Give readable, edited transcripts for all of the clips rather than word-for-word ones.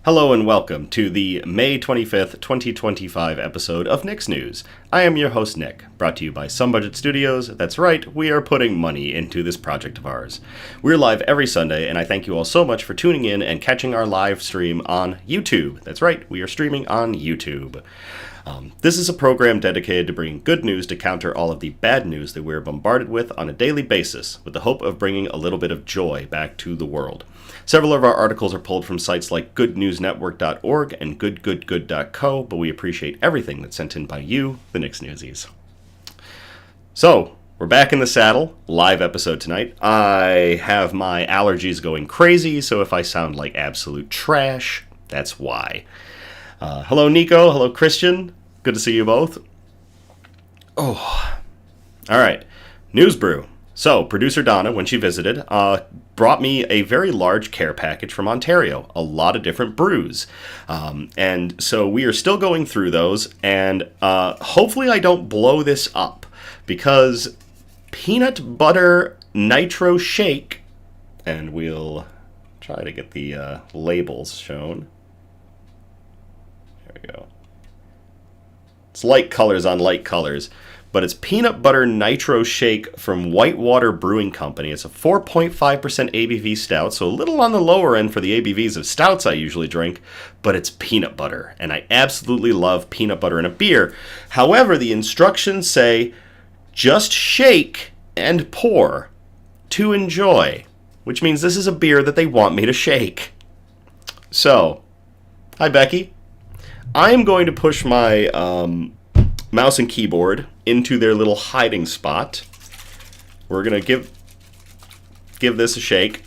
Hello and welcome to the May 25th, 2025 episode of Nick's News. I am your host Nick, brought to you by Some Budget Studios. That's right, we are putting money into this project of ours. We're live every Sunday, and I thank you all so much for tuning in and catching our live stream on YouTube. That's right, we are streaming on YouTube. This is a program dedicated to bringing good news to counter all of the bad news that we're bombarded with on a daily basis, with the hope of bringing a little bit of joy back to the world. Several of our articles are pulled from sites like goodnewsnetwork.org and goodgoodgood.co, but we appreciate everything that's sent in by you, the Nick's Newsies. So, we're back in the saddle, live episode tonight. I have my allergies going crazy, so if I sound like absolute trash, that's why. Hello, Nico. Hello, Christian. Good to see you both. Oh, all right. News Brew. So, producer Donna, when she visited, brought me a very large care package from Ontario. A lot of different brews. And so we are still going through those. And hopefully I don't blow this up. Because Peanut Butter Nitro Shake, and we'll try to get the labels shown. There we go. It's light colors on light colors. But it's Peanut Butter Nitro Shake from Whitewater Brewing Company. It's a 4.5% ABV stout, so a little on the lower end for the ABVs of stouts I usually drink, but it's peanut butter, and I absolutely love peanut butter in a beer. However, the instructions say, just shake and pour to enjoy, which means this is a beer that they want me to shake. So, hi Becky. I am going to push my mouse and keyboard into their little hiding spot. We're gonna give this a shake,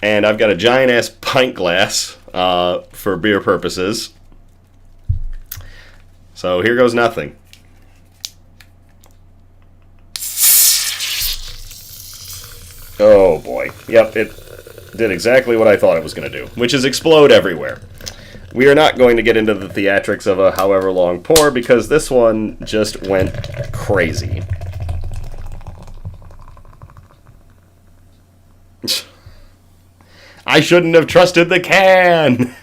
and I've got a giant ass pint glass for beer purposes. So here goes nothing. Oh boy, yep, it did exactly what I thought it was gonna do, which is explode everywhere. We are not going to get into the theatrics of a however long pour because this one just went crazy. I shouldn't have trusted the can!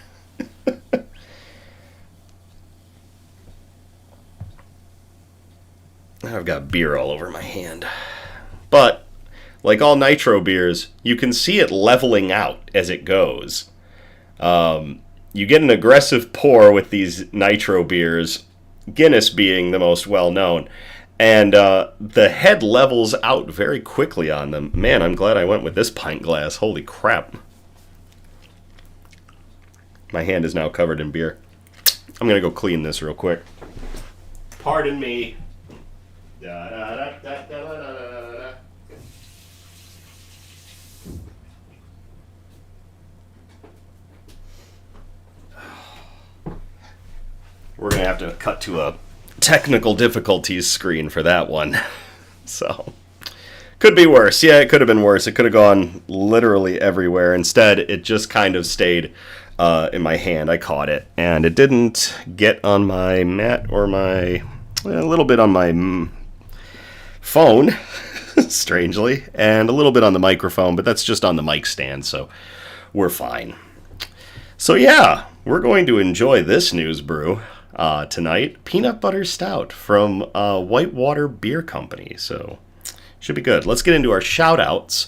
I've got beer all over my hand. But, like all nitro beers, you can see it leveling out as it goes. You get an aggressive pour with these nitro beers, Guinness being the most well-known, and the head levels out very quickly on them. Man, I'm glad I went with this pint glass. Holy crap. My hand is now covered in beer. I'm going to go clean this real quick. Pardon me. We're going to have to cut to a technical difficulties screen for that one. So, could be worse. Yeah, it could have been worse. It could have gone literally everywhere. Instead, it just kind of stayed in my hand. I caught it. And it didn't get on my mat or a little bit on my phone, strangely. And a little bit on the microphone, but that's just on the mic stand, so we're fine. So yeah, we're going to enjoy this news brew. Tonight, peanut butter stout from Whitewater Beer Company. So, should be good. Let's get into our shout-outs.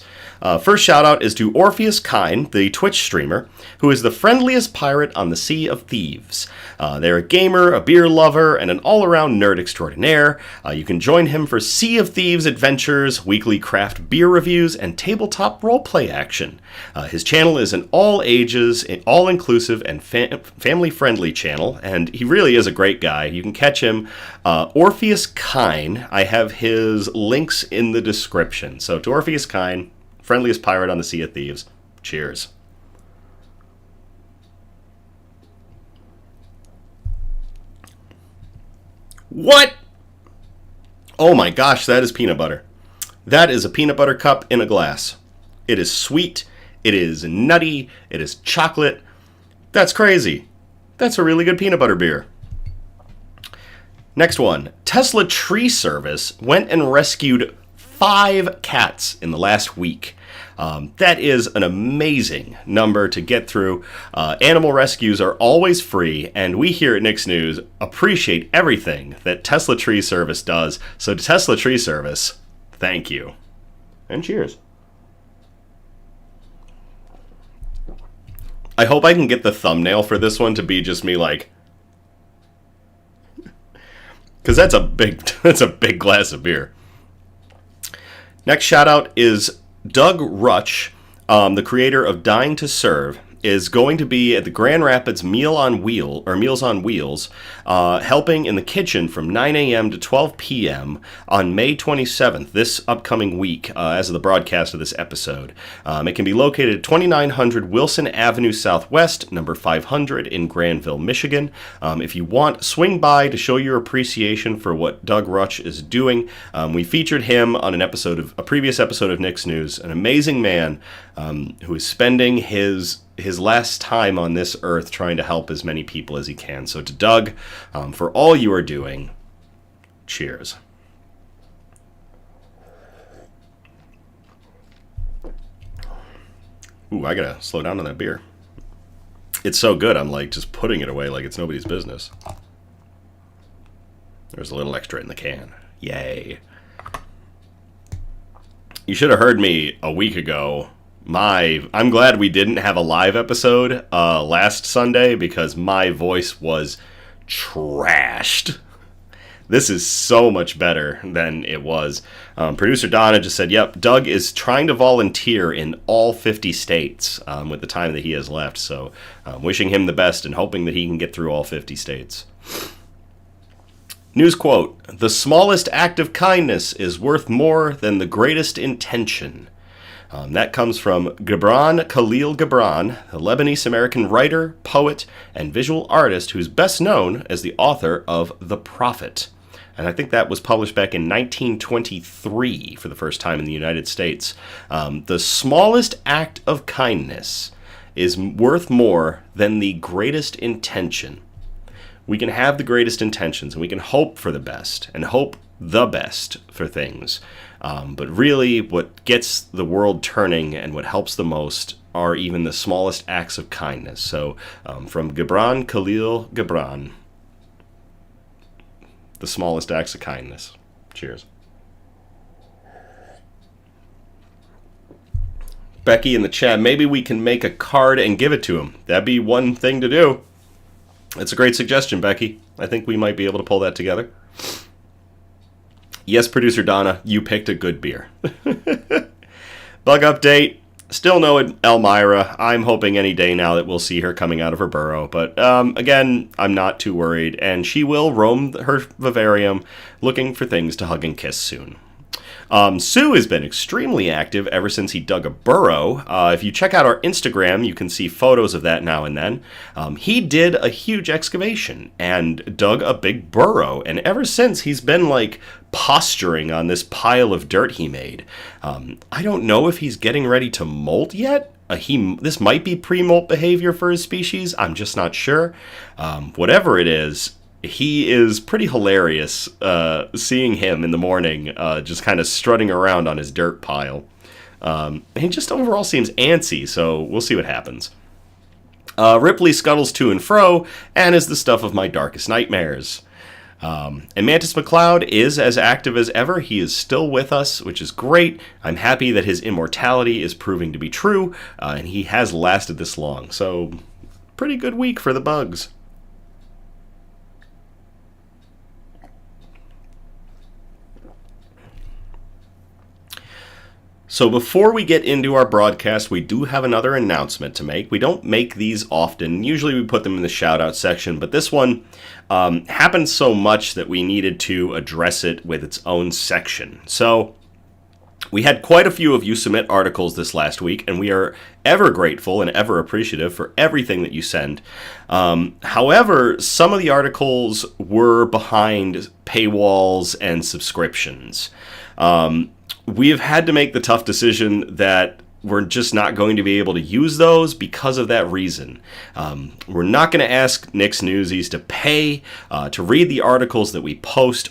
First shout-out is to OrpheusQuine, the Twitch streamer, who is the friendliest pirate on the Sea of Thieves. They're a gamer, a beer lover, and an all-around nerd extraordinaire. You can join him for Sea of Thieves adventures, weekly craft beer reviews, and tabletop roleplay action. His channel is an all-ages, all-inclusive, and family-friendly channel, and he really is a great guy. You can catch him, OrpheusQuine. I have his links in the description. So to OrpheusQuine, friendliest pirate on the Sea of Thieves. Cheers. What? Oh my gosh, that is peanut butter. That is a peanut butter cup in a glass. It is sweet, it is nutty, it is chocolate. That's crazy. That's a really good peanut butter beer. Next one. Tesla Tree Service went and rescued 5 cats in the last week. That is an amazing number to get through. Animal rescues are always free, and we here at Nick's News appreciate everything that Tesla Tree Service does. So to Tesla Tree Service, thank you. And cheers. I hope I can get the thumbnail for this one to be just me like... Because that's a big glass of beer. Next shout out is Doug Rutch, the creator of Dying to Serve, is going to be at the Grand Rapids Meals on Wheels, helping in the kitchen from 9 a.m. to 12 p.m. on May 27th, this upcoming week, as of the broadcast of this episode. It can be located at 2900 Wilson Avenue Southwest, number 500 in Granville, Michigan. If you want, swing by to show your appreciation for what Doug Rutch is doing. We featured him on a previous episode of Nick's News, an amazing man who is spending his last time on this earth trying to help as many people as he can. So to Doug, for all you are doing, cheers. Ooh, I gotta slow down on that beer. It's so good, I'm like just putting it away like it's nobody's business. There's a little extra in the can. Yay. You should have heard me a week ago. I'm glad we didn't have a live episode last Sunday because my voice was trashed. This is so much better than it was. Producer Donna just said, yep, Doug is trying to volunteer in all 50 states with the time that he has left. So wishing him the best and hoping that he can get through all 50 states. News quote, "The smallest act of kindness is worth more than the greatest intention." That comes from Gibran Khalil Gibran, a Lebanese-American writer, poet, and visual artist who's best known as the author of The Prophet. And I think that was published back in 1923 for the first time in the United States. The smallest act of kindness is worth more than the greatest intention. We can have the greatest intentions, and we can hope for the best, and hope the best for things. But really, what gets the world turning and what helps the most are even the smallest acts of kindness. So, from Gibran Khalil Gibran, the smallest acts of kindness. Cheers. Becky in the chat, maybe we can make a card and give it to him. That'd be one thing to do. It's a great suggestion, Becky. I think we might be able to pull that together. Yes, Producer Donna, you picked a good beer. Bug update. Still no Elmira. I'm hoping any day now that we'll see her coming out of her burrow. But again, I'm not too worried. And she will roam her vivarium looking for things to hug and kiss soon. Sue has been extremely active ever since he dug a burrow. If you check out our Instagram, you can see photos of that now and then. He did a huge excavation and dug a big burrow, and ever since he's been like posturing on this pile of dirt he made. I don't know if he's getting ready to molt yet. This might be pre-molt behavior for his species. I'm just not sure. Whatever it is, he is pretty hilarious seeing him in the morning just kind of strutting around on his dirt pile. He just overall seems antsy, so we'll see what happens. Ripley scuttles to and fro and is the stuff of my darkest nightmares. And Mantis McLeod is as active as ever. He is still with us, which is great. I'm happy that his immortality is proving to be true, and he has lasted this long. So, pretty good week for the bugs. So before we get into our broadcast, we do have another announcement to make. We don't make these often. Usually we put them in the shout-out section, but this one happened so much that we needed to address it with its own section. So we had quite a few of you submit articles this last week, and we are ever grateful and ever appreciative for everything that you send. However, some of the articles were behind paywalls and subscriptions. We have had to make the tough decision that we're just not going to be able to use those because of that reason. We're not going to ask Nick's Newsies to pay to read the articles that we post.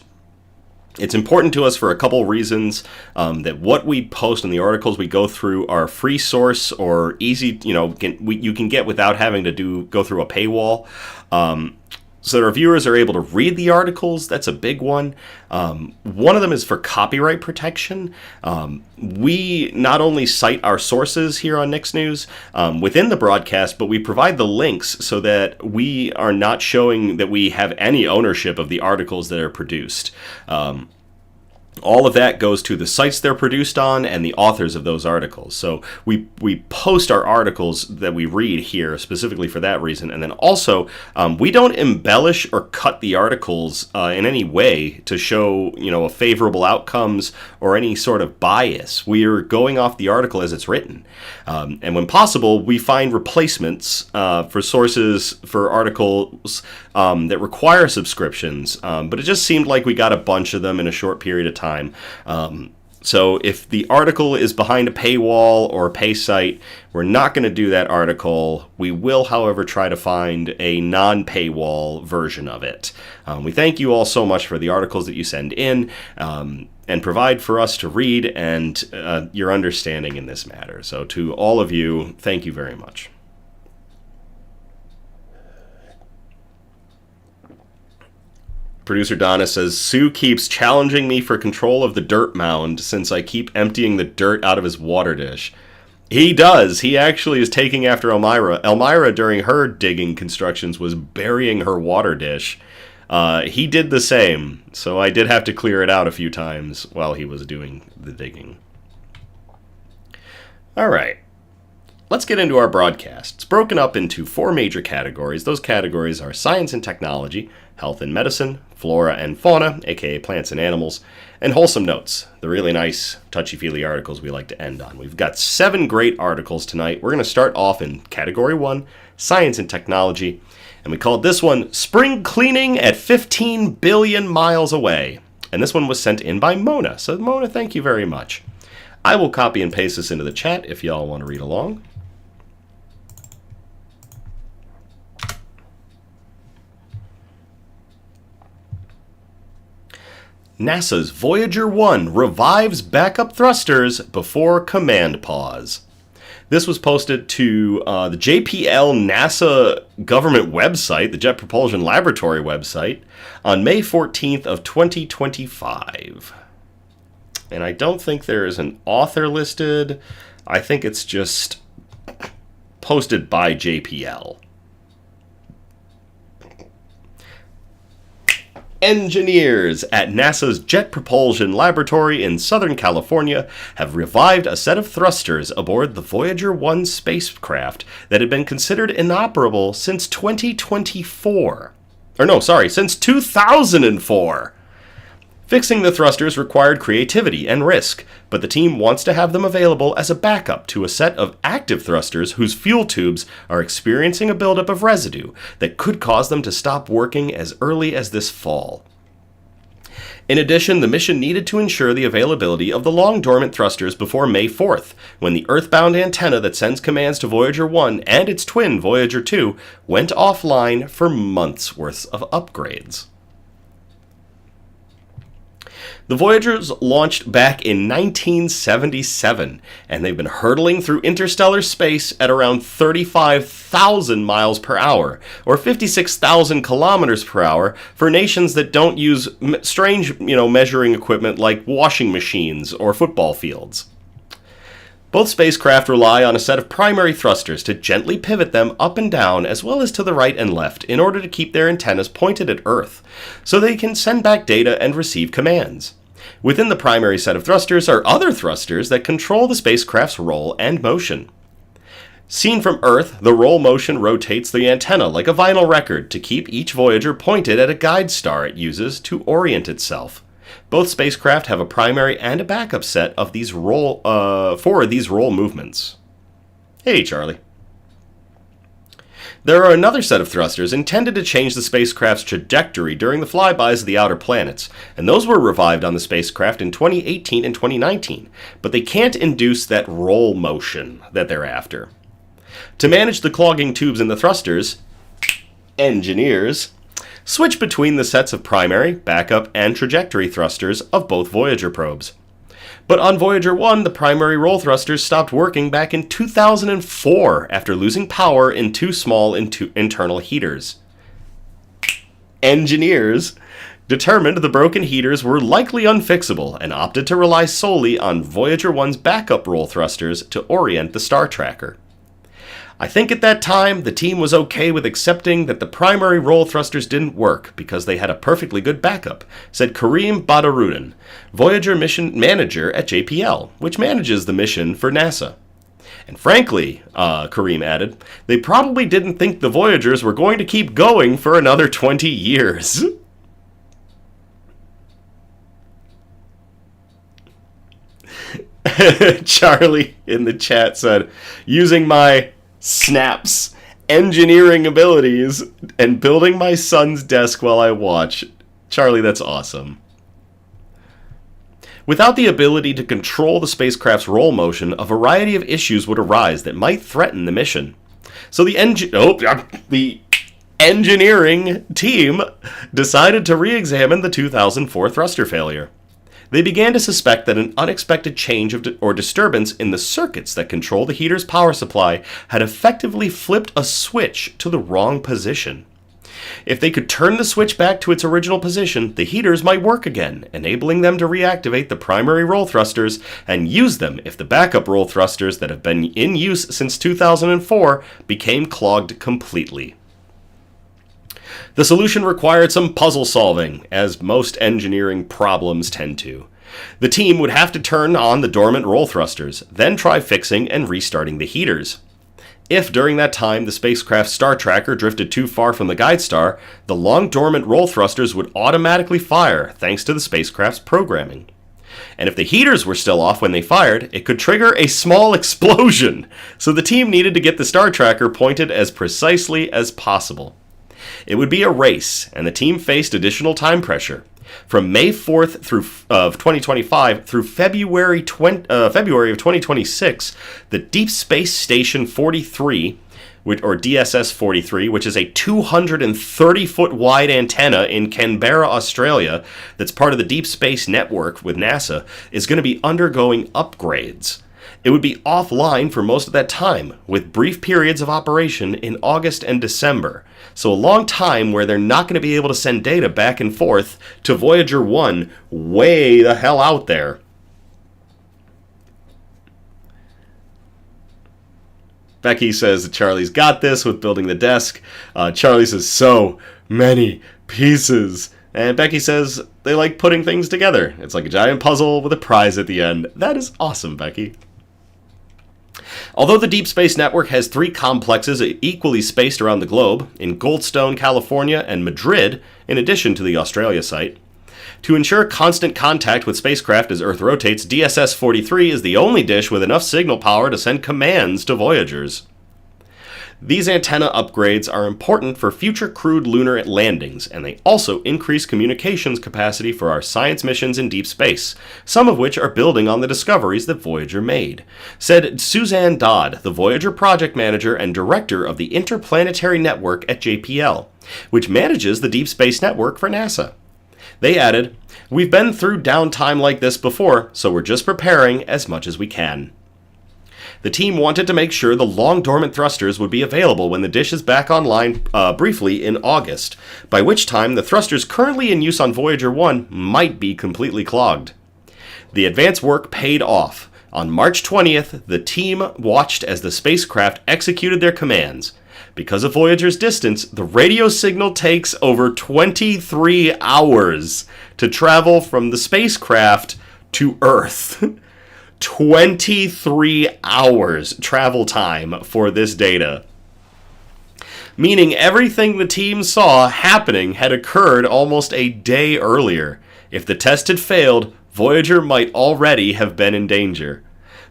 It's important to us for a couple reasons, that what we post in the articles we go through are free source or easy, you can get without having to go through a paywall. So that our viewers are able to read the articles. That's a big one. One of them is for copyright protection. We not only cite our sources here on Nick's News within the broadcast, but we provide the links so that we are not showing that we have any ownership of the articles that are produced. All of that goes to the sites they're produced on and the authors of those articles. So we post our articles that we read here specifically for that reason. And then also, we don't embellish or cut the articles in any way to show, a favorable outcomes or any sort of bias. We are going off the article as it's written. And when possible, we find replacements for sources for articles that require subscriptions. But it just seemed like we got a bunch of them in a short period of time. So if the article is behind a paywall or a pay site, we're not going to do that article. We will, however, try to find a non-paywall version of it. We thank you all so much for the articles that you send in and provide for us to read and your understanding in this matter. So to all of you, thank you very much. Producer Donna says, Sue keeps challenging me for control of the dirt mound since I keep emptying the dirt out of his water dish. He does. He actually is taking after Elmira. Elmira, during her digging constructions, was burying her water dish. He did the same, so I did have to clear it out a few times while he was doing the digging. All right. Let's get into our broadcast. It's broken up into 4 major categories. Those categories are science and technology, health and medicine, flora and fauna, aka plants and animals, and wholesome notes, the really nice, touchy-feely articles we like to end on. We've got 7 great articles tonight. We're going to start off in category 1, science and technology, and we called this one Spring Cleaning at 15 Billion Miles Away. And this one was sent in by Mona. So Mona, thank you very much. I will copy and paste this into the chat if y'all want to read along. NASA's Voyager 1 revives backup thrusters before command pause. This was posted to the JPL NASA government website, the Jet Propulsion Laboratory website, on May 14th of 2025. And I don't think there is an author listed. I think it's just posted by JPL. Engineers at NASA's Jet Propulsion Laboratory in Southern California have revived a set of thrusters aboard the Voyager 1 spacecraft that had been considered inoperable since 2024. Since 2004. Fixing the thrusters required creativity and risk, but the team wants to have them available as a backup to a set of active thrusters whose fuel tubes are experiencing a buildup of residue that could cause them to stop working as early as this fall. In addition, the mission needed to ensure the availability of the long-dormant thrusters before May 4th, when the Earthbound antenna that sends commands to Voyager 1 and its twin, Voyager 2, went offline for months' worth of upgrades. The Voyagers launched back in 1977, and they've been hurtling through interstellar space at around 35,000 miles per hour, or 56,000 kilometers per hour, for nations that don't use strange, measuring equipment like washing machines or football fields. Both spacecraft rely on a set of primary thrusters to gently pivot them up and down as well as to the right and left in order to keep their antennas pointed at Earth, so they can send back data and receive commands. Within the primary set of thrusters are other thrusters that control the spacecraft's roll and motion. Seen from Earth, the roll motion rotates the antenna like a vinyl record to keep each Voyager pointed at a guide star it uses to orient itself. Both spacecraft have a primary and a backup set of these roll movements. Hey, Charlie. There are another set of thrusters intended to change the spacecraft's trajectory during the flybys of the outer planets, and those were revived on the spacecraft in 2018 and 2019, but they can't induce that roll motion that they're after. To manage the clogging tubes in the thrusters, engineers switch between the sets of primary, backup, and trajectory thrusters of both Voyager probes. But on Voyager 1, the primary roll thrusters stopped working back in 2004 after losing power in two small internal heaters. Engineers determined the broken heaters were likely unfixable and opted to rely solely on Voyager 1's backup roll thrusters to orient the star tracker. I think at that time, the team was okay with accepting that the primary roll thrusters didn't work because they had a perfectly good backup, said Kareem Badarudin, Voyager mission manager at JPL, which manages the mission for NASA. And frankly, Kareem added, they probably didn't think the Voyagers were going to keep going for another 20 years. Charlie in the chat said, using my snaps engineering abilities and building my son's desk while I watch. Charlie, that's awesome. Without the ability to control the spacecraft's roll motion, a variety of issues would arise that might threaten the mission. So the engineering team decided to re-examine the 2004 thruster failure. They began to suspect that an unexpected change or disturbance in the circuits that control the heater's power supply had effectively flipped a switch to the wrong position. If they could turn the switch back to its original position, the heaters might work again, enabling them to reactivate the primary roll thrusters and use them if the backup roll thrusters that have been in use since 2004 became clogged completely. The solution required some puzzle solving, as most engineering problems tend to. The team would have to turn on the dormant roll thrusters, then try fixing and restarting the heaters. If during that time the spacecraft's star tracker drifted too far from the guide star, the long dormant roll thrusters would automatically fire thanks to the spacecraft's programming. And if the heaters were still off when they fired, it could trigger a small explosion, so the team needed to get the star tracker pointed as precisely as possible. It would be a race, and the team faced additional time pressure. From May 4th of 2025 through February of 2026, the Deep Space Station 43, or DSS-43, which is a 230-foot wide antenna in Canberra, Australia, that's part of the Deep Space Network with NASA, is going to be undergoing upgrades. It would be offline for most of that time, with brief periods of operation in August and December. So a long time where they're not going to be able to send data back and forth to Voyager 1 way the hell out there. Becky says that Charlie's got this with building the desk. Charlie says, so many pieces. And Becky says they like putting things together. It's like a giant puzzle with a prize at the end. That is awesome, Becky. Although the Deep Space Network has 3 complexes equally spaced around the globe, in Goldstone, California, and Madrid, in addition to the Australia site, to ensure constant contact with spacecraft as Earth rotates, DSS-43 is the only dish with enough signal power to send commands to Voyagers. These antenna upgrades are important for future crewed lunar landings, and they also increase communications capacity for our science missions in deep space, some of which are building on the discoveries that Voyager made, said Suzanne Dodd, the Voyager project manager and director of the Interplanetary Network at JPL, which manages the Deep Space Network for NASA. They added, "We've been through downtime like this before, so we're just preparing as much as we can." The team wanted to make sure the long dormant thrusters would be available when the dish is back online briefly in August, by which time the thrusters currently in use on Voyager 1 might be completely clogged. The advance work paid off. On March 20th, the team watched as the spacecraft executed their commands. Because of Voyager's distance, the radio signal takes over 23 hours to travel from the spacecraft to Earth. 23 hours travel time for this data. Meaning everything the team saw happening had occurred almost a day earlier. If the test had failed, Voyager might already have been in danger.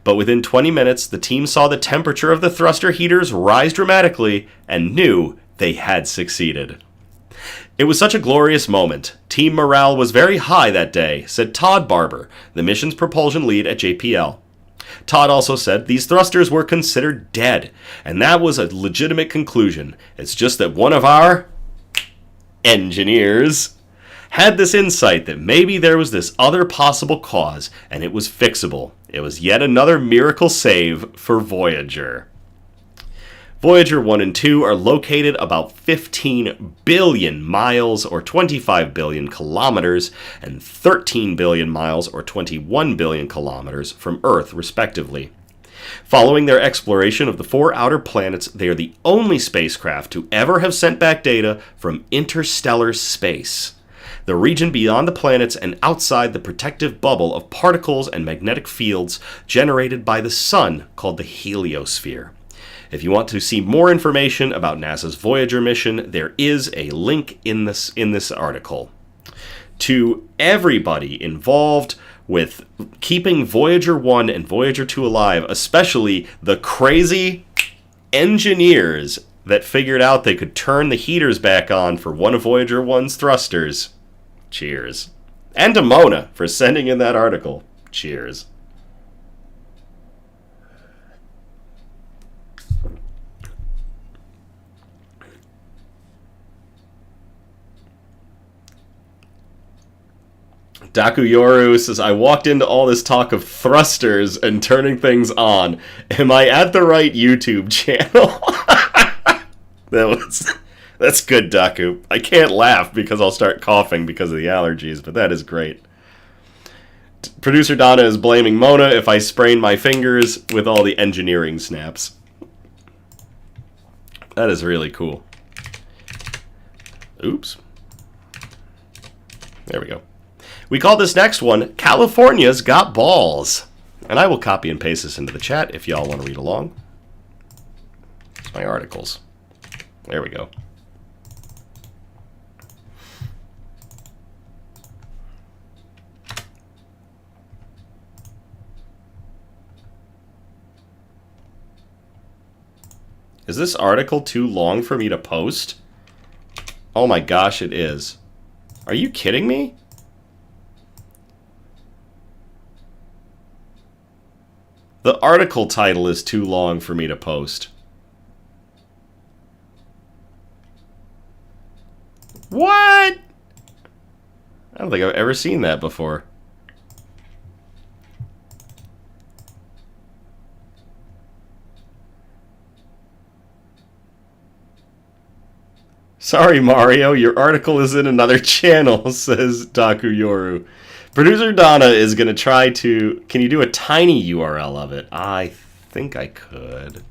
But within 20 minutes, the team saw the temperature of the thruster heaters rise dramatically and knew they had succeeded. It was such a glorious moment. Team morale was very high that day, said Todd Barber, the mission's propulsion lead at JPL. Todd also said these thrusters were considered dead, and that was a legitimate conclusion. It's just that one of our engineers had this insight that maybe there was this other possible cause, and it was fixable. It was yet another miracle save for Voyager. Voyager 1 and 2 are located about 15 billion miles, or 25 billion kilometers, and 13 billion miles, or 21 billion kilometers, from Earth, respectively. Following their exploration of the 4 outer planets, they are the only spacecraft to ever have sent back data from interstellar space, the region beyond the planets and outside the protective bubble of particles and magnetic fields generated by the Sun, called the heliosphere. If you want to see more information about NASA's Voyager mission, there is a link in this article. To everybody involved with keeping Voyager 1 and Voyager 2 alive, especially the crazy engineers that figured out they could turn the heaters back on for one of Voyager 1's thrusters, cheers. And to Mona for sending in that article, cheers. Dakuyoru says, I walked into all this talk of thrusters and turning things on. Am I at the right YouTube channel? That's good, Daku. I can't laugh because I'll start coughing because of the allergies, but that is great. Producer Donna is blaming Mona if I sprain my fingers with all the engineering snaps. That is really cool. Oops. There we go. We call this next one, California's Got Balls. And I will copy and paste this into the chat if y'all want to read along. It's my articles. There we go. Is this article too long for me to post? Oh my gosh, it is. Are you kidding me? The article title is too long for me to post. What? I don't think I've ever seen that before. Sorry, Mario, your article is in another channel, says Dakuyoru. Producer Donna is going to try to... Can you do a tiny URL of it? I think I could.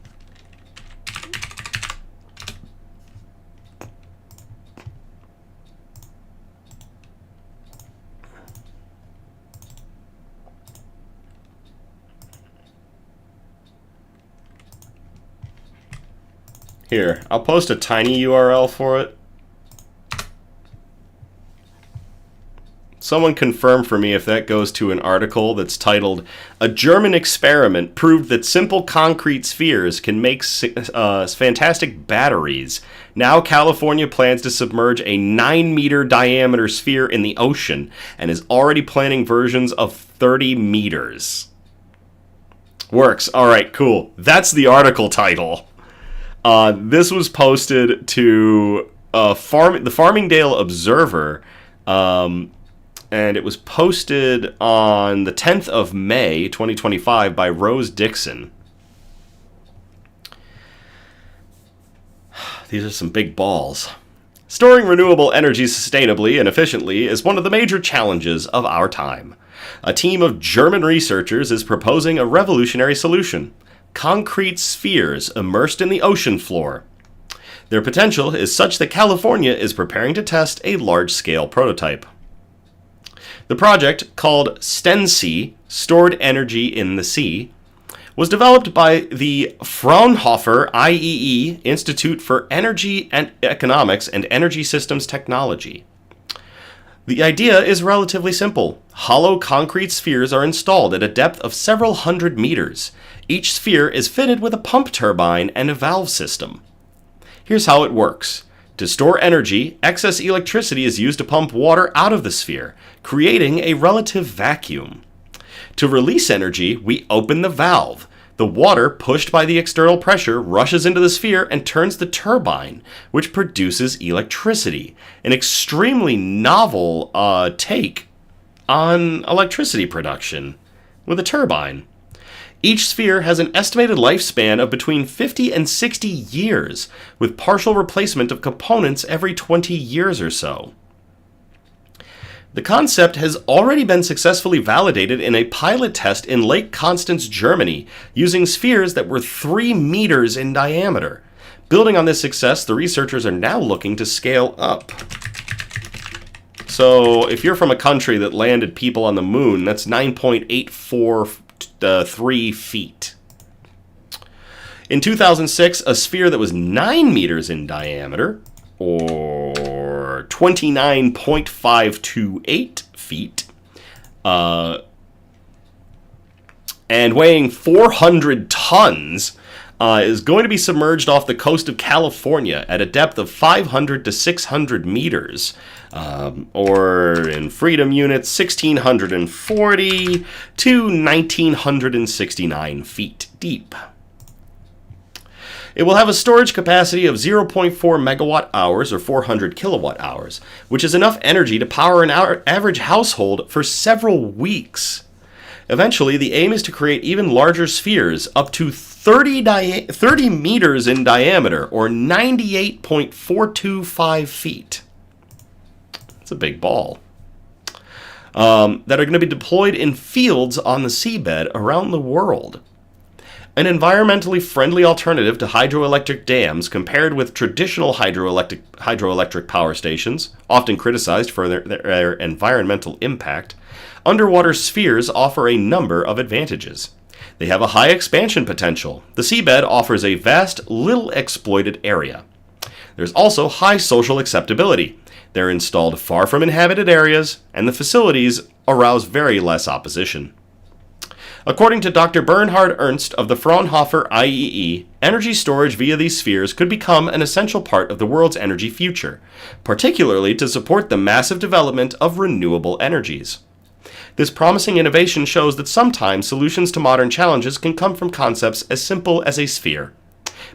Here, I'll post a tiny URL for it. Someone confirm for me if that goes to an article that's titled, A German Experiment Proved That Simple Concrete Spheres Can Make Fantastic Batteries. Now California plans to submerge a 9-meter diameter sphere in the ocean and is already planning versions of 30 meters. Works. Alright, cool. That's the article title. This was posted to the Farmingdale Observer, and it was posted on the 10th of May, 2025, by Rose Dixon. These are some big balls. Storing renewable energy sustainably and efficiently is one of the major challenges of our time. A team of German researchers is proposing a revolutionary solution: concrete spheres immersed in the ocean floor. Their potential is such that California is preparing to test a large-scale prototype. The project, called STENSEA, Stored Energy in the Sea, was developed by the Fraunhofer IEE Institute for Energy and Economics and Energy Systems Technology. The idea is relatively simple. Hollow concrete spheres are installed at a depth of several hundred meters. Each sphere is fitted with a pump turbine and a valve system. Here's how it works. To store energy, excess electricity is used to pump water out of the sphere, creating a relative vacuum. To release energy, we open the valve. The water, pushed by the external pressure, rushes into the sphere and turns the turbine, which produces electricity. An extremely novel take on electricity production with a turbine. Each sphere has an estimated lifespan of between 50 and 60 years, with partial replacement of components every 20 years or so. The concept has already been successfully validated in a pilot test in Lake Constance, Germany, using spheres that were 3 meters in diameter. Building on this success, the researchers are now looking to scale up. So, if you're from a country that landed people on the moon, that's 9.843 feet. In 2006, a sphere that was 9 meters in diameter, or 29.528 feet, and weighing 400 tons, is going to be submerged off the coast of California at a depth of 500 to 600 meters, or in freedom units, 1,640 to 1,969 feet deep. It will have a storage capacity of 0.4 megawatt hours or 400 kilowatt hours, which is enough energy to power an average household for several weeks. Eventually, the aim is to create even larger spheres, up to 30 meters in diameter, or 98.425 feet. That's a big ball. That are going to be deployed in fields on the seabed around the world. An environmentally friendly alternative to hydroelectric dams compared with traditional hydroelectric power stations, often criticized for their environmental impact, underwater spheres offer a number of advantages. They have a high expansion potential. The seabed offers a vast, little exploited area. There's also high social acceptability. They're installed far from inhabited areas, and the facilities arouse very less opposition. According to Dr. Bernhard Ernst of the Fraunhofer IEE, energy storage via these spheres could become an essential part of the world's energy future, particularly to support the massive development of renewable energies. This promising innovation shows that sometimes solutions to modern challenges can come from concepts as simple as a sphere,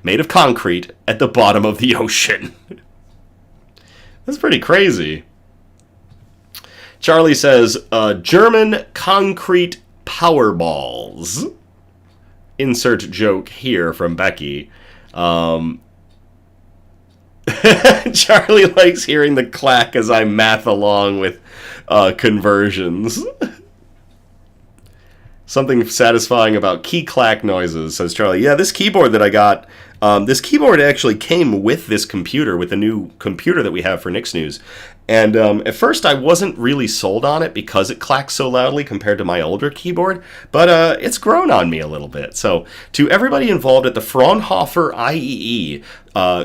made of concrete at the bottom of the ocean. That's pretty crazy. Charlie says, German concrete power balls. Insert joke here from Becky. Charlie likes hearing the clack as I math along with conversions. Something satisfying about key clack noises, says Charlie. Yeah, this keyboard that I got, this keyboard actually came with this computer, with the new computer that we have for Nick's News. And at first I wasn't really sold on it because it clacks so loudly compared to my older keyboard, but it's grown on me a little bit. So to everybody involved at the Fraunhofer IEE,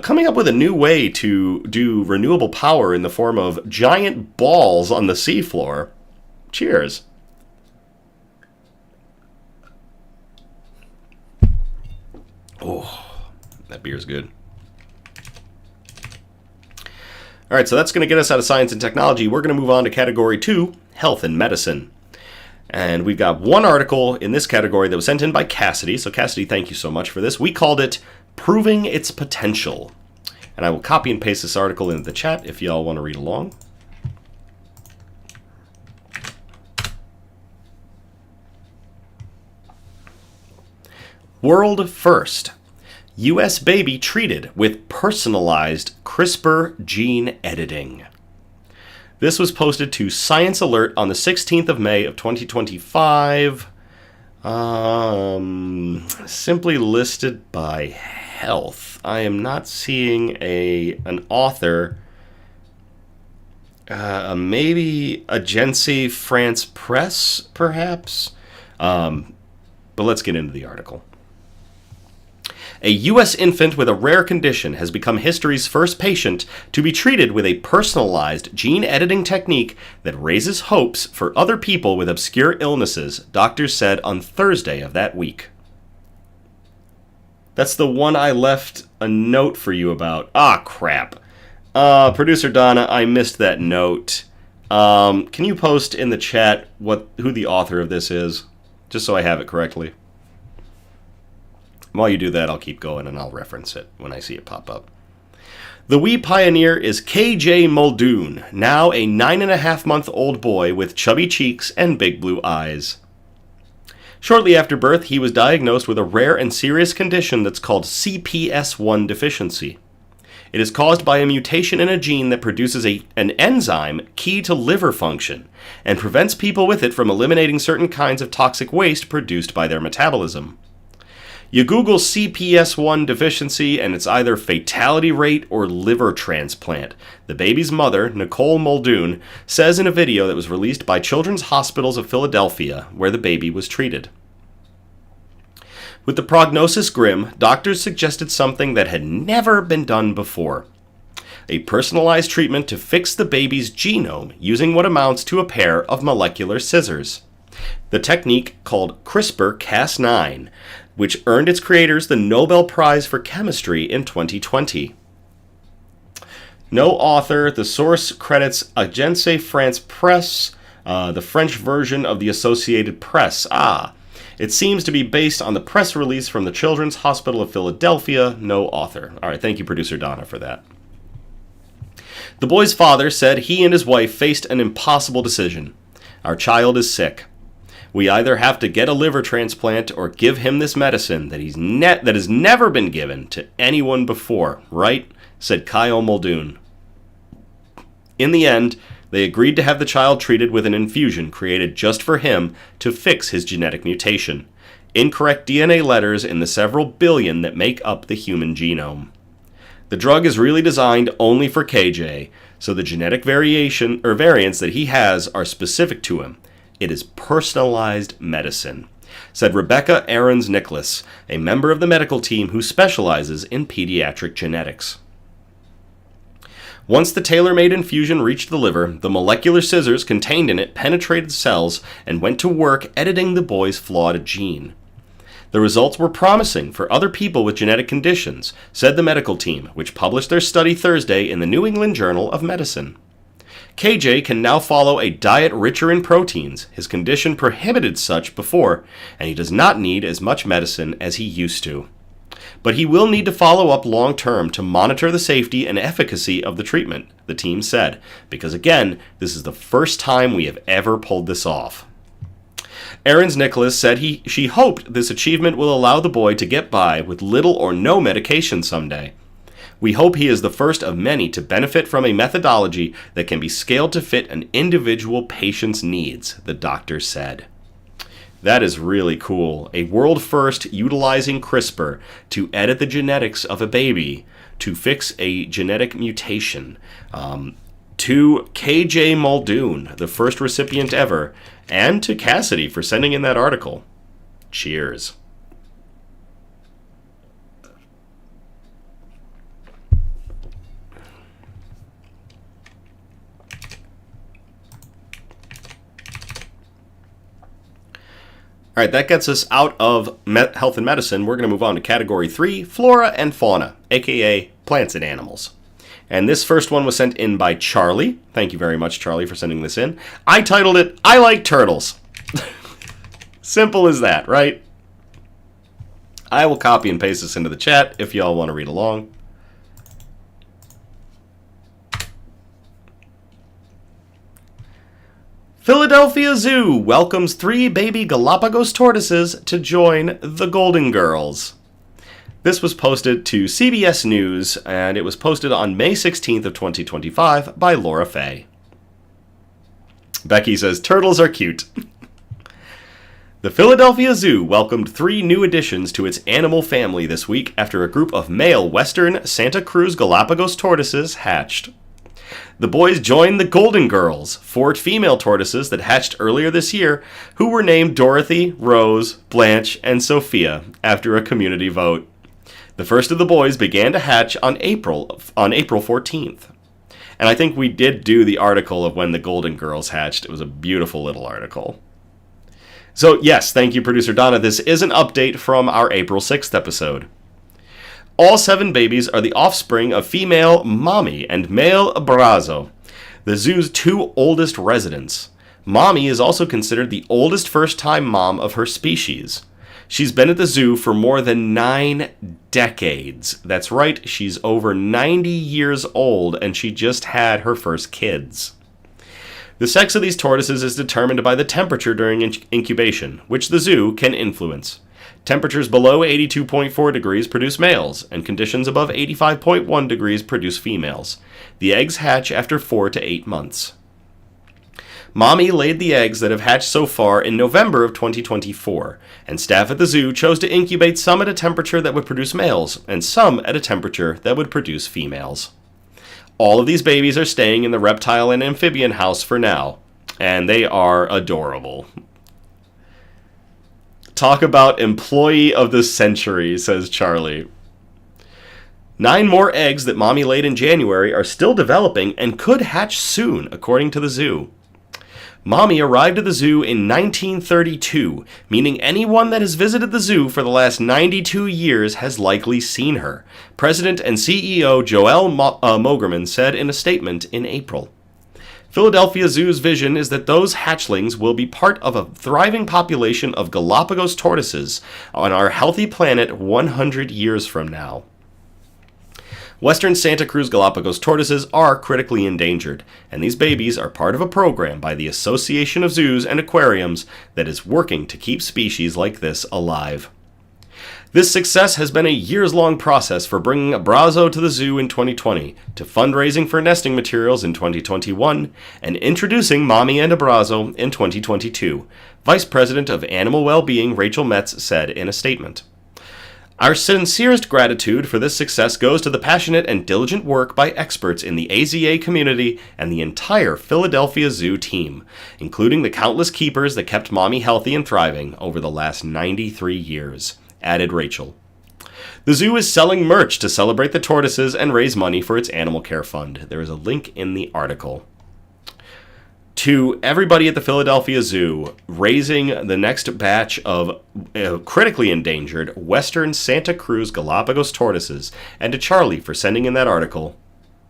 coming up with a new way to do renewable power in the form of giant balls on the seafloor, cheers. Oh, that beer's good. All right, so that's going to get us out of science and technology. We're going to move on to category 2, health and medicine. And we've got one article in this category that was sent in by Cassidy. So Cassidy, thank you so much for this. We called it Proving Its Potential. And I will copy and paste this article into the chat if y'all want to read along. World first. U.S. baby treated with personalized CRISPR gene editing. This was posted to Science Alert on the 16th of May of 2025. Simply listed by health. I am not seeing an author. Maybe Agence France Presse, perhaps? But let's get into the article. A U.S. infant with a rare condition has become history's first patient to be treated with a personalized gene editing technique that raises hopes for other people with obscure illnesses, doctors said on Thursday of that week. That's the one I left a note for you about. Ah, crap. Producer Donna, I missed that note. Can you post in the chat who the author of this is? Just so I have it correctly. While you do that, I'll keep going and I'll reference it when I see it pop up. The wee pioneer is KJ Muldoon, now a 9.5-month-old boy with chubby cheeks and big blue eyes. Shortly after birth, he was diagnosed with a rare and serious condition that's called CPS1 deficiency. It is caused by a mutation in a gene that produces an enzyme key to liver function and prevents people with it from eliminating certain kinds of toxic waste produced by their metabolism. You Google CPS1 deficiency and it's either fatality rate or liver transplant. The baby's mother, Nicole Muldoon, says in a video that was released by Children's Hospitals of Philadelphia, where the baby was treated. With the prognosis grim, doctors suggested something that had never been done before. A personalized treatment to fix the baby's genome using what amounts to a pair of molecular scissors. The technique, called CRISPR-Cas9, which earned its creators the Nobel Prize for Chemistry in 2020. No author. The source credits Agence France Presse, the French version of the Associated Press. It seems to be based on the press release from the Children's Hospital of Philadelphia. No author. All right, thank you, producer Donna, for that. The boy's father said he and his wife faced an impossible decision. Our child is sick. We either have to get a liver transplant or give him this medicine that has never been given to anyone before, right? Said Kyle Muldoon. In the end, they agreed to have the child treated with an infusion created just for him to fix his genetic mutation. Incorrect DNA letters in the several billion that make up the human genome. The drug is really designed only for KJ, so the genetic variants that he has are specific to him. It is personalized medicine, said Rebecca Aarons-Nicholas, a member of the medical team who specializes in pediatric genetics. Once the tailor-made infusion reached the liver, the molecular scissors contained in it penetrated cells and went to work editing the boy's flawed gene. The results were promising for other people with genetic conditions, said the medical team, which published their study Thursday in the New England Journal of Medicine. KJ can now follow a diet richer in proteins. His condition prohibited such before, and he does not need as much medicine as he used to. But he will need to follow up long term to monitor the safety and efficacy of the treatment, the team said, because again, this is the first time we have ever pulled this off. Aarons-Nicholas said she hoped this achievement will allow the boy to get by with little or no medication someday. We hope he is the first of many to benefit from a methodology that can be scaled to fit an individual patient's needs, the doctor said. That is really cool. A world first utilizing CRISPR to edit the genetics of a baby to fix a genetic mutation. To KJ Muldoon, the first recipient ever, and to Cassidy for sending in that article. Cheers. All right, that gets us out of health and medicine. We're going to move on to category 3, flora and fauna, aka plants and animals. And this first one was sent in by Charlie. Thank you very much, Charlie, for sending this in. I titled it, I Like Turtles. Simple as that, right? I will copy and paste this into the chat if y'all want to read along. Philadelphia Zoo welcomes 3 baby Galapagos tortoises to join the Golden Girls. This was posted to CBS News, and it was posted on May 16th of 2025 by Laura Fay. Becky says, turtles are cute. The Philadelphia Zoo welcomed 3 new additions to its animal family this week after a group of male Western Santa Cruz Galapagos tortoises hatched. The boys joined the Golden Girls, 4 female tortoises that hatched earlier this year, who were named Dorothy, Rose, Blanche, and Sophia after a community vote. The first of the boys began to hatch on April 14th. And I think we did do the article of when the Golden Girls hatched. It was a beautiful little article. So yes, thank you, producer Donna. This is an update from our April 6th episode. All 7 babies are the offspring of female Mommy and male Abrazo, the zoo's 2 oldest residents. Mommy is also considered the oldest first-time mom of her species. She's been at the zoo for more than 9 decades. That's right, she's over 90 years old, and she just had her first kids. The sex of these tortoises is determined by the temperature during incubation, which the zoo can influence. Temperatures below 82.4 degrees produce males, and conditions above 85.1 degrees produce females. The eggs hatch after 4 to 8 months. Mommy laid the eggs that have hatched so far in November of 2024, and staff at the zoo chose to incubate some at a temperature that would produce males, and some at a temperature that would produce females. All of these babies are staying in the reptile and amphibian house for now, and they are adorable. Talk about employee of the century, says Charlie. 9 more eggs that Mommy laid in January are still developing and could hatch soon, according to the zoo. Mommy arrived at the zoo in 1932, meaning anyone that has visited the zoo for the last 92 years has likely seen her, President and CEO Joel Mogerman said in a statement in April. Philadelphia Zoo's vision is that those hatchlings will be part of a thriving population of Galapagos tortoises on our healthy planet 100 years from now. Western Santa Cruz Galapagos tortoises are critically endangered, and these babies are part of a program by the Association of Zoos and Aquariums that is working to keep species like this alive. This success has been a years-long process for bringing Abrazo to the zoo in 2020, to fundraising for nesting materials in 2021, and introducing Mommy and Abrazo in 2022, Vice President of Animal Wellbeing Rachel Metz said in a statement. Our sincerest gratitude for this success goes to the passionate and diligent work by experts in the AZA community and the entire Philadelphia Zoo team, including the countless keepers that kept Mommy healthy and thriving over the last 93 years, added Rachel. The zoo is selling merch to celebrate the tortoises and raise money for its animal care fund. There is a link in the article. To everybody at the Philadelphia Zoo, raising the next batch of critically endangered Western Santa Cruz Galapagos tortoises, and to Charlie for sending in that article,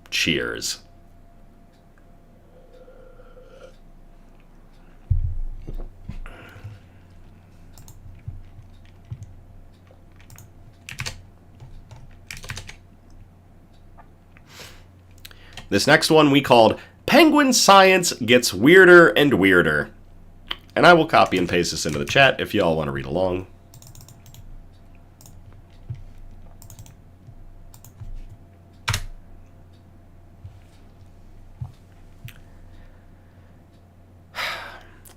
cheers. This next one we called Penguin Science Gets Weirder and Weirder. And I will copy and paste this into the chat if you all want to read along.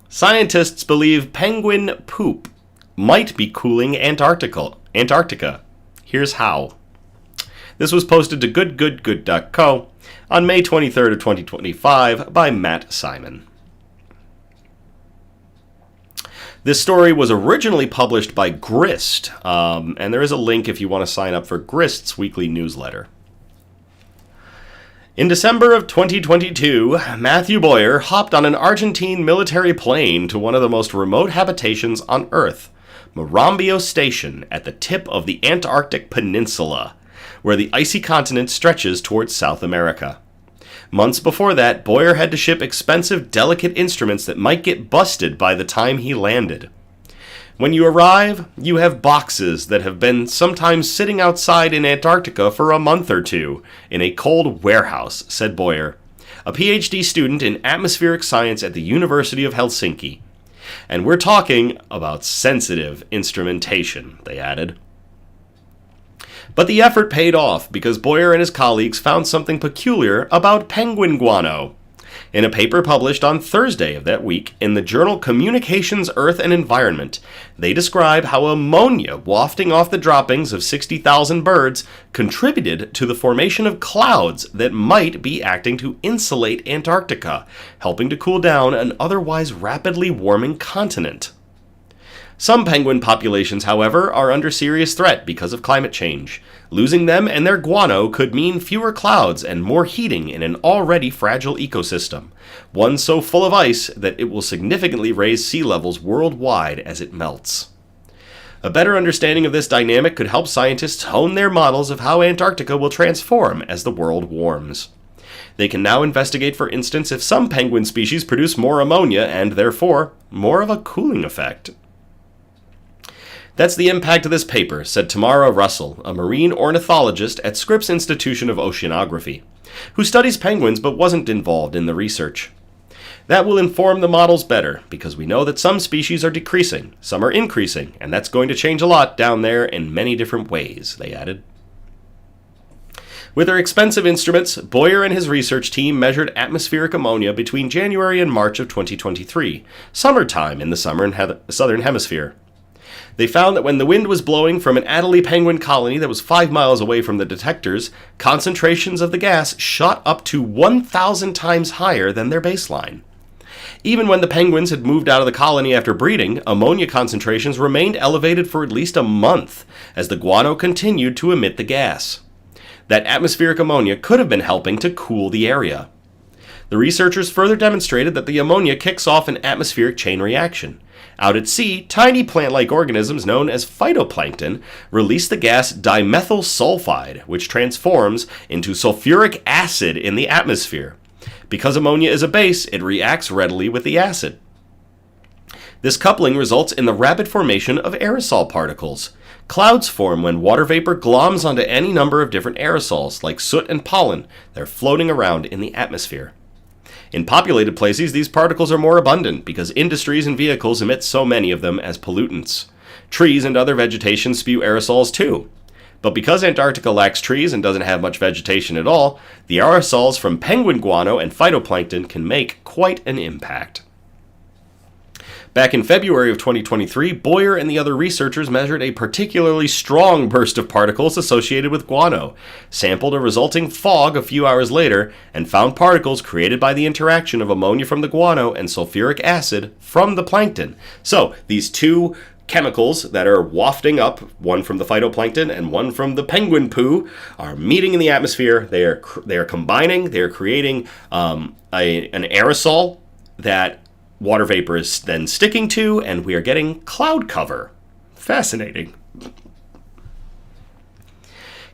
Scientists believe penguin poop might be cooling Antarctica. Here's how. This was posted to goodgoodgood.co on May 23rd of 2025 by Matt Simon. This story was originally published by Grist, and there is a link if you want to sign up for Grist's weekly newsletter. In December of 2022, Matthew Boyer hopped on an Argentine military plane to one of the most remote habitations on Earth, Marambio Station at the tip of the Antarctic Peninsula, where the icy continent stretches towards South America. Months before that, Boyer had to ship expensive, delicate instruments that might get busted by the time he landed. When you arrive, you have boxes that have been sometimes sitting outside in Antarctica for a month or two, in a cold warehouse, said Boyer, a PhD student in atmospheric science at the University of Helsinki. And we're talking about sensitive instrumentation, they added. But the effort paid off because Boyer and his colleagues found something peculiar about penguin guano. In a paper published on Thursday of that week in the journal Communications, Earth and Environment, they describe how ammonia wafting off the droppings of 60,000 birds contributed to the formation of clouds that might be acting to insulate Antarctica, helping to cool down an otherwise rapidly warming continent. Some penguin populations, however, are under serious threat because of climate change. Losing them and their guano could mean fewer clouds and more heating in an already fragile ecosystem, one so full of ice that it will significantly raise sea levels worldwide as it melts. A better understanding of this dynamic could help scientists hone their models of how Antarctica will transform as the world warms. They can now investigate, for instance, if some penguin species produce more ammonia and, therefore, more of a cooling effect. That's the impact of this paper, said Tamara Russell, a marine ornithologist at Scripps Institution of Oceanography, who studies penguins but wasn't involved in the research. That will inform the models better, because we know that some species are decreasing, some are increasing, and that's going to change a lot down there in many different ways, they added. With their expensive instruments, Boyer and his research team measured atmospheric ammonia between January and March of 2023, summertime in the southern hemisphere. They found that when the wind was blowing from an Adelie penguin colony that was 5 miles away from the detectors, concentrations of the gas shot up to 1,000 times higher than their baseline. Even when the penguins had moved out of the colony after breeding, ammonia concentrations remained elevated for at least a month as the guano continued to emit the gas. That atmospheric ammonia could have been helping to cool the area. The researchers further demonstrated that the ammonia kicks off an atmospheric chain reaction. Out at sea, tiny plant-like organisms known as phytoplankton release the gas dimethyl sulfide, which transforms into sulfuric acid in the atmosphere. Because ammonia is a base, it reacts readily with the acid. This coupling results in the rapid formation of aerosol particles. Clouds form when water vapor gloms onto any number of different aerosols, like soot and pollen, that are floating around in the atmosphere. In populated places, these particles are more abundant because industries and vehicles emit so many of them as pollutants. Trees and other vegetation spew aerosols too. But because Antarctica lacks trees and doesn't have much vegetation at all, the aerosols from penguin guano and phytoplankton can make quite an impact. Back in February of 2023, Boyer and the other researchers measured a particularly strong burst of particles associated with guano, sampled a resulting fog a few hours later, and found particles created by the interaction of ammonia from the guano and sulfuric acid from the plankton. So, these two chemicals that are wafting up, one from the phytoplankton and one from the penguin poo, are meeting in the atmosphere. They are combining. They are creating an aerosol that water vapor is then sticking to, and we are getting cloud cover. Fascinating.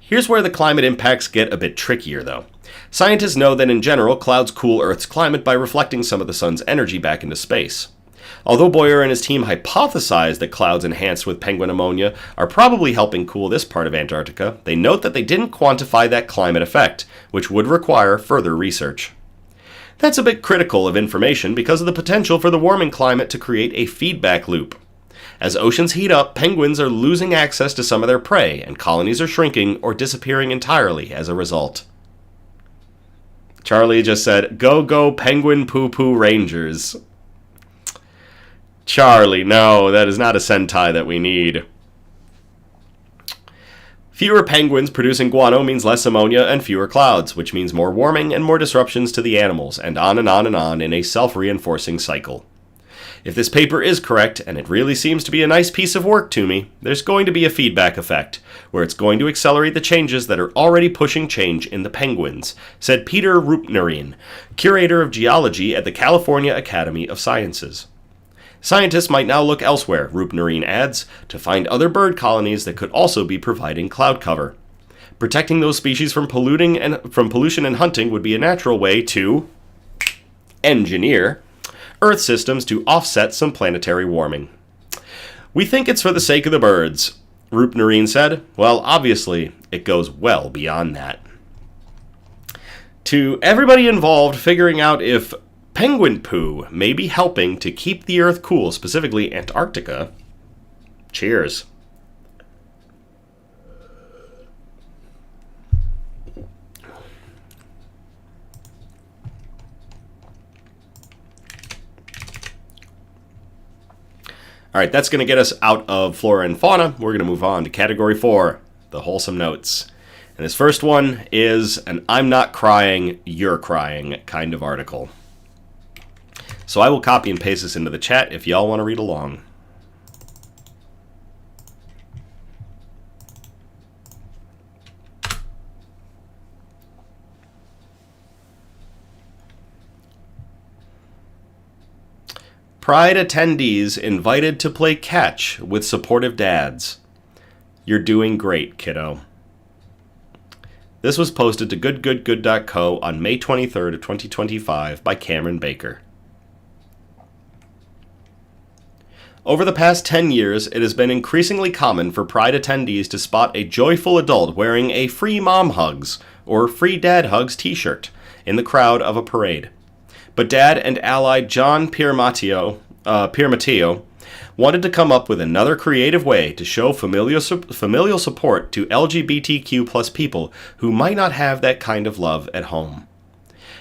Here's where the climate impacts get a bit trickier, though. Scientists know that in general, clouds cool Earth's climate by reflecting some of the sun's energy back into space. Although Boyer and his team hypothesized that clouds enhanced with penguin ammonia are probably helping cool this part of Antarctica, they note that they didn't quantify that climate effect, which would require further research. That's a bit critical of information because of the potential for the warming climate to create a feedback loop. As oceans heat up, penguins are losing access to some of their prey, and colonies are shrinking or disappearing entirely as a result. Charlie just said, "Go, go, penguin poo-poo rangers." Charlie, no, that is not a Sentai that we need. Fewer penguins producing guano means less ammonia and fewer clouds, which means more warming and more disruptions to the animals, and on and on and on in a self-reinforcing cycle. If this paper is correct, and it really seems to be a nice piece of work to me, there's going to be a feedback effect, where it's going to accelerate the changes that are already pushing change in the penguins, said Peter Roopnarine, curator of geology at the California Academy of Sciences. Scientists might now look elsewhere, Roopnarine adds, to find other bird colonies that could also be providing cloud cover. Protecting those species from pollution and hunting would be a natural way to engineer Earth systems to offset some planetary warming. We think it's for the sake of the birds, Roopnarine said. Well, obviously, it goes well beyond that. To everybody involved figuring out if penguin poo may be helping to keep the Earth cool, specifically Antarctica, cheers. Alright, that's going to get us out of flora and fauna. We're going to move on to category 4, the wholesome notes. And this first one is an I'm not crying, you're crying kind of article. So I will copy and paste this into the chat if y'all want to read along. Pride attendees invited to play catch with supportive dads. You're doing great, kiddo. This was posted to goodgoodgood.co on May 23rd of 2025 by Cameron Baker. Over the past 10 years, it has been increasingly common for Pride attendees to spot a joyful adult wearing a Free Mom Hugs or Free Dad Hugs t-shirt in the crowd of a parade. But Dad and ally John Piermatio wanted to come up with another creative way to show familial support to LGBTQ plus people who might not have that kind of love at home.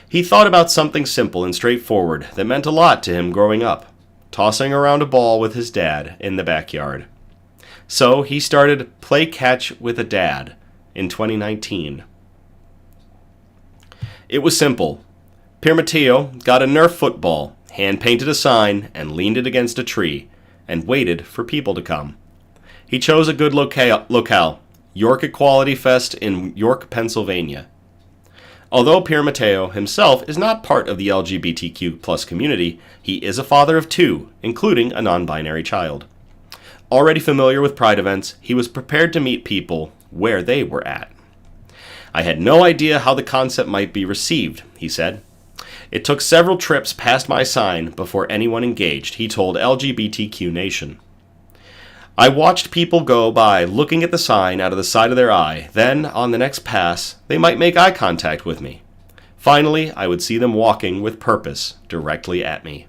He thought about something simple and straightforward that meant a lot to him growing up, tossing around a ball with his dad in the backyard. So he started Play Catch with a Dad in 2019. It was simple. Piermatio got a Nerf football, hand-painted a sign, and leaned it against a tree, and waited for people to come. He chose a good locale, York Equality Fest in York, Pennsylvania. Although Piermatio himself is not part of the LGBTQ plus community, he is a father of 2, including a non-binary child. Already familiar with Pride events, he was prepared to meet people where they were at. I had no idea how the concept might be received, he said. It took several trips past my sign before anyone engaged, he told LGBTQ Nation. I watched people go by looking at the sign out of the side of their eye. Then, on the next pass, they might make eye contact with me. Finally, I would see them walking with purpose directly at me.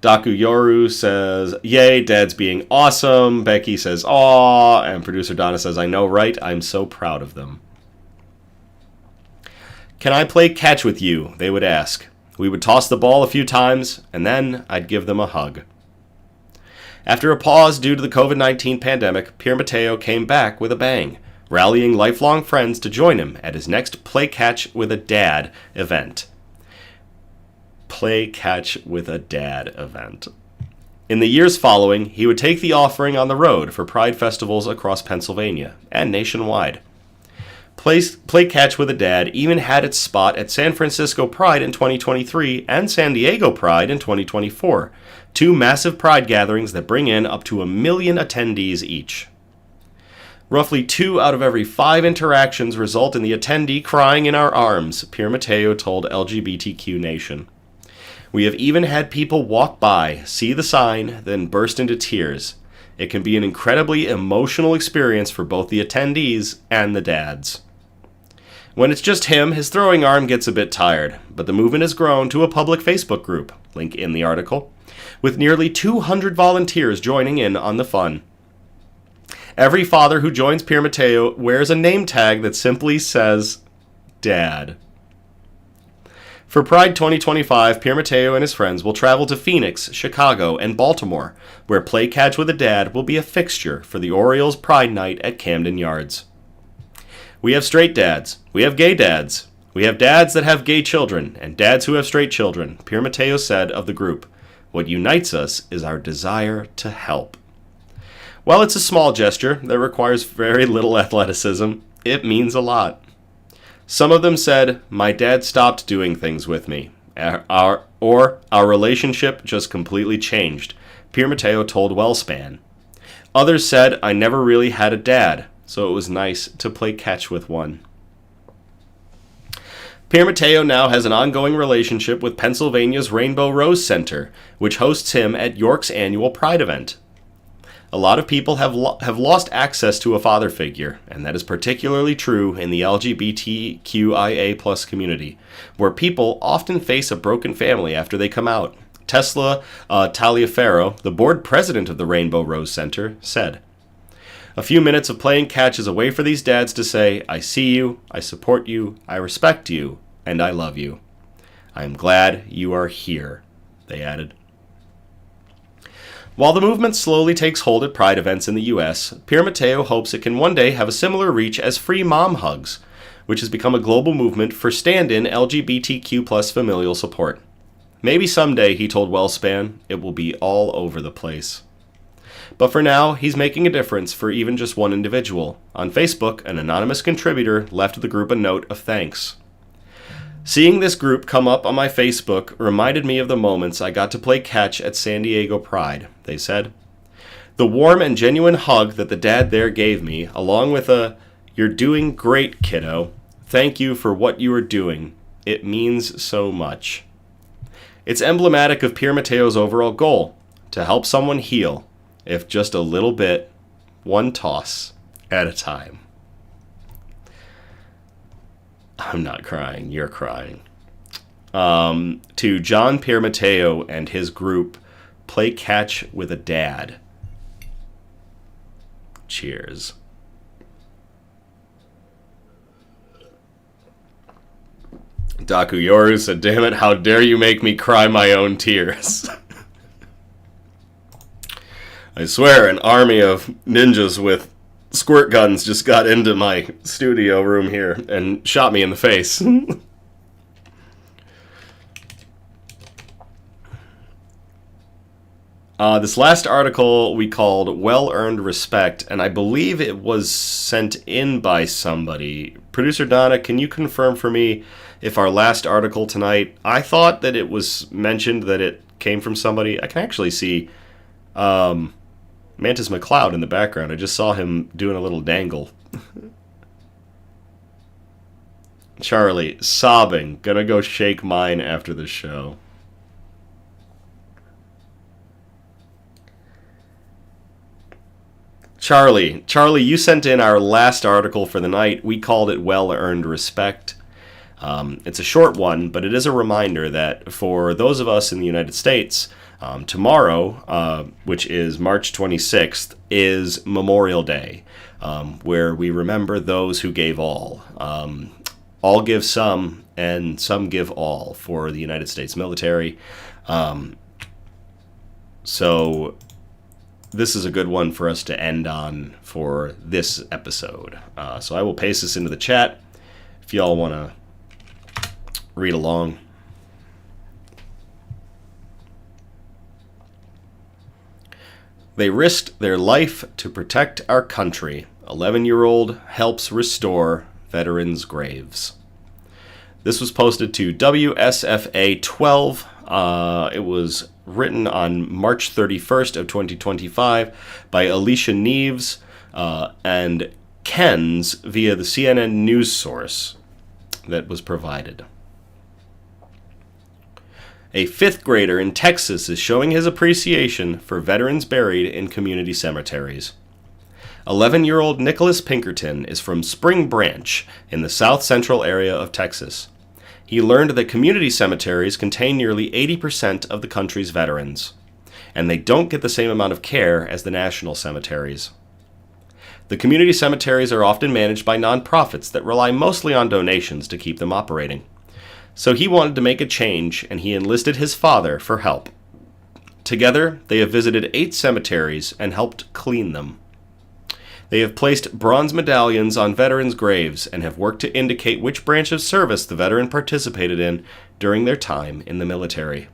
Daku Yoru says, yay, Dad's being awesome. Becky says, aw. And producer Donna says, I know, right? I'm so proud of them. Can I play catch with you? They would ask. We would toss the ball a few times, and then I'd give them a hug. After a pause due to the COVID-19 pandemic, Piermatio came back with a bang, rallying lifelong friends to join him at his next Play Catch with a Dad event. Play Catch with a Dad event. In the years following, he would take the offering on the road for Pride festivals across Pennsylvania and nationwide. Play Catch with a Dad even had its spot at San Francisco Pride in 2023 and San Diego Pride in 2024, 2 massive Pride gatherings that bring in up to 1 million attendees each. Roughly 2 out of every 5 interactions result in the attendee crying in our arms, Piermatio told LGBTQ Nation. We have even had people walk by, see the sign, then burst into tears. It can be an incredibly emotional experience for both the attendees and the dads. When it's just him, his throwing arm gets a bit tired, but the movement has grown to a public Facebook group, link in the article, with nearly 200 volunteers joining in on the fun. Every father who joins Piermatio wears a name tag that simply says, Dad. For Pride 2025, Piermatio and his friends will travel to Phoenix, Chicago, and Baltimore, where Play Catch with a Dad will be a fixture for the Orioles Pride Night at Camden Yards. We have straight dads. We have gay dads. We have dads that have gay children, and dads who have straight children, Piermatio said of the group. What unites us is our desire to help. While it's a small gesture that requires very little athleticism, it means a lot. Some of them said, my dad stopped doing things with me, or our relationship just completely changed, Piermatio told Wellspan. Others said, I never really had a dad, so it was nice to play catch with one. Piermatio now has an ongoing relationship with Pennsylvania's Rainbow Rose Center, which hosts him at York's annual Pride event. A lot of people have lost access to a father figure, and that is particularly true in the LGBTQIA+ community, where people often face a broken family after they come out. Tesla Taliaferro, the board president of the Rainbow Rose Center, said, a few minutes of playing catch is a way for these dads to say, I see you, I support you, I respect you, and I love you. I am glad you are here, they added. While the movement slowly takes hold at Pride events in the U.S., Piermatio hopes it can one day have a similar reach as Free Mom Hugs, which has become a global movement for stand-in LGBTQ+ familial support. Maybe someday, he told Wellspan, it will be all over the place. But for now, he's making a difference for even just one individual. On Facebook, an anonymous contributor left the group a note of thanks. Seeing this group come up on my Facebook reminded me of the moments I got to play catch at San Diego Pride, they said. The warm and genuine hug that the dad there gave me, along with a, you're doing great, kiddo. Thank you for what you are doing. It means so much. It's emblematic of Pierre Mateo's overall goal, to help someone heal, if just a little bit, one toss at a time. I'm not crying, you're crying. To John Pierre Mateo and his group, play catch with a dad. Cheers. Daku Yoru said, damn it, how dare you make me cry my own tears. I swear, an army of ninjas with squirt guns just got into my studio room here and shot me in the face. This last article we called Well-Earned Respect, and I believe it was sent in by somebody. Producer Donna, can you confirm for me if our last article tonight, I thought that it was mentioned that it came from somebody. I can actually see Mantis McLeod in the background. I just saw him doing a little dangle. Charlie, sobbing, gonna go shake mine after the show. Charlie, you sent in our last article for the night. We called it Well-Earned Respect. It's a short one, but it is a reminder that for those of us in the United States, tomorrow, which is March 26th, is Memorial Day, where we remember those who gave all. All give some, and some give all for the United States military. So this is a good one for us to end on for this episode. So I will paste this into the chat if y'all want to read along. They risked their life to protect our country. 11-year-old helps restore veterans' graves. This was posted to WSFA 12. It was written on March 31st of 2025 by Alicia Neves and Ken's via the CNN news source that was provided. A fifth grader in Texas is showing his appreciation for veterans buried in community cemeteries. 11-year-old Nicholas Pinkerton is from Spring Branch in the south central area of Texas. He learned that community cemeteries contain nearly 80% of the country's veterans, and they don't get the same amount of care as the national cemeteries. The community cemeteries are often managed by nonprofits that rely mostly on donations to keep them operating. So he wanted to make a change, and he enlisted his father for help. Together, they have visited 8 cemeteries and helped clean them. They have placed bronze medallions on veterans' graves and have worked to indicate which branch of service the veteran participated in during their time in the military.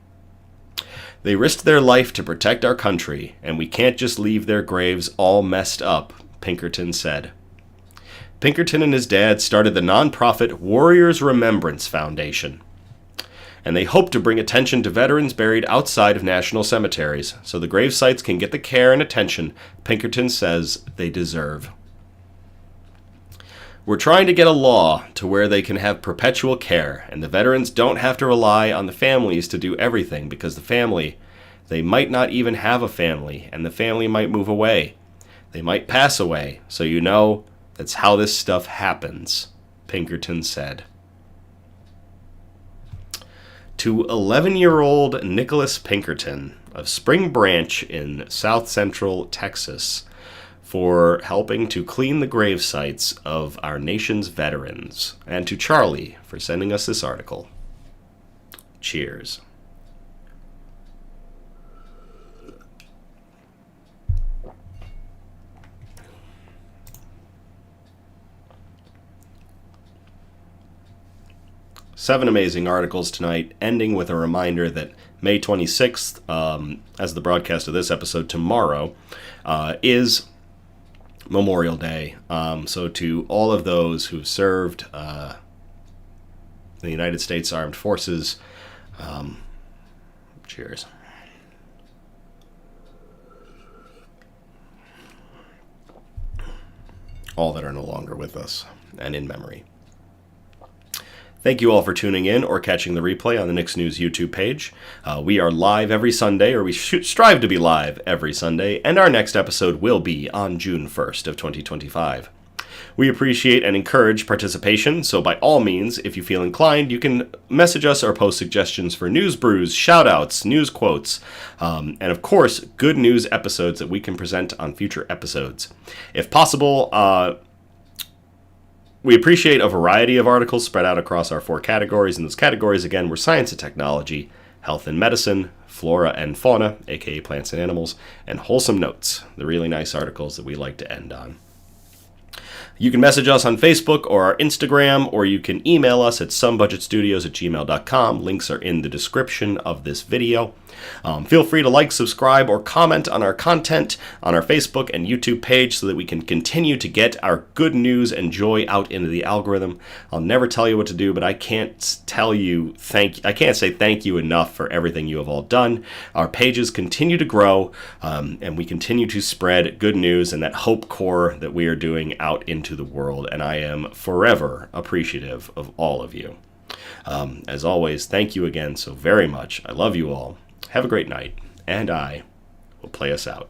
They risked their life to protect our country, and we can't just leave their graves all messed up, Pinkerton said. Pinkerton and his dad started the nonprofit Warriors Remembrance Foundation, and they hope to bring attention to veterans buried outside of national cemeteries so the grave sites can get the care and attention Pinkerton says they deserve. We're trying to get a law to where they can have perpetual care, and the veterans don't have to rely on the families to do everything, because the family, they might not even have a family, and the family might move away. They might pass away, so you know, that's how this stuff happens, Pinkerton said. To 11-year-old Nicholas Pinkerton of Spring Branch in south central Texas for helping to clean the grave sites of our nation's veterans, and to Charlie for sending us this article. Cheers. Seven amazing articles tonight, ending with a reminder that May 26th, as the broadcast of this episode tomorrow, is Memorial Day. So to all of those who've served the United States Armed Forces, cheers. All that are no longer with us, and in memory. Thank you all for tuning in or catching the replay on the Nick's News YouTube page. We are live every Sunday, or we strive to be live every Sunday, and our next episode will be on June 1st of 2025. We appreciate and encourage participation, so by all means, if you feel inclined, you can message us or post suggestions for news brews, shoutouts, news quotes, and of course, good news episodes that we can present on future episodes. If possible, we appreciate a variety of articles spread out across our 4 categories, and those categories, again, were science and technology, health and medicine, flora and fauna, aka plants and animals, and wholesome notes, the really nice articles that we like to end on. You can message us on Facebook or our Instagram, or you can email us at somebudgetstudios@gmail.com. Links are in the description of this video. Feel free to like, subscribe, or comment on our content on our Facebook and YouTube page so that we can continue to get our good news and joy out into the algorithm. I'll never tell you what to do, but I can't say thank you enough for everything you have all done. Our pages continue to grow, and we continue to spread good news and that hope core that we are doing out into the world, and I am forever appreciative of all of you. As always, thank you again so very much. I love you all. Have a great night, and I will play us out.